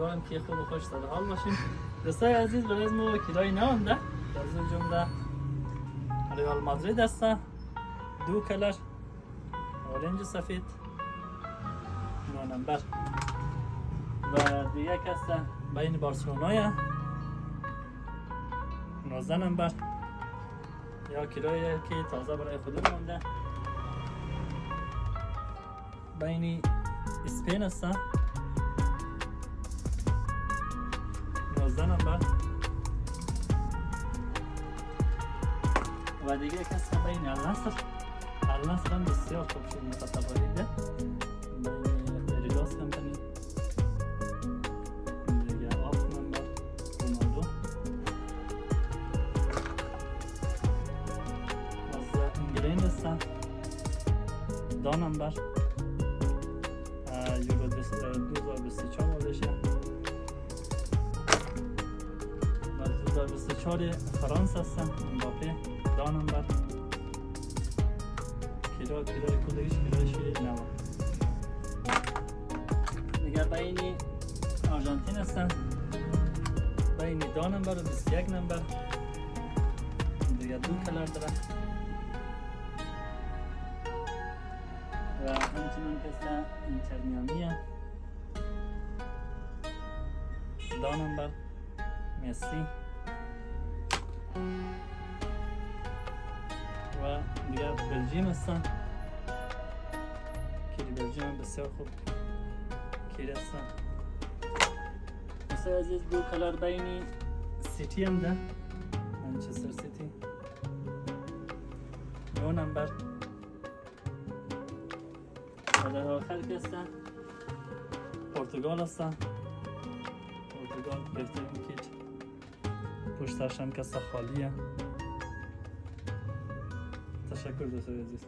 امیدوارم که خوب و خوش در حال باشیم. دوستای عزیز، برای از ما کرای نامده از اون جمله ریال مادرید است، 2 کلر اورنج سفید 9 نمبر و دیگه است بین بارسلونا 19 نمبر یا کرایه که تازه برای خودم مونده. بین اسپین است 19 نمبر و دیگه کسی بین النصر هم بسیار خوب شد متفاوته بین ریلاس کمپانی دیگه آف نمبر رونالدو از انگلند است 2 نمبر یورو 2024 مودشه و 2024 فرانسه است امباپه 2 نمبر کرای کلش کرایش 9 دیگر بین آرژانتین هستن بین 2 نمبر و 21 نمبر دیگر 2 کلر داره و همچنان که اینتر میامی 2 نمبر مسی و دیگر بلژیم هستن که بلژیم هم بسیار خوب کیر هستن. دوستای عزیز، 2 کلر بین سیتی هم ده منچستر سیتی 9 نمبر و در آخر که هستن پرتغال هستن. پرتغال بهترین کیت پشتش هم که خالیه. تشکر دوستای عزیز.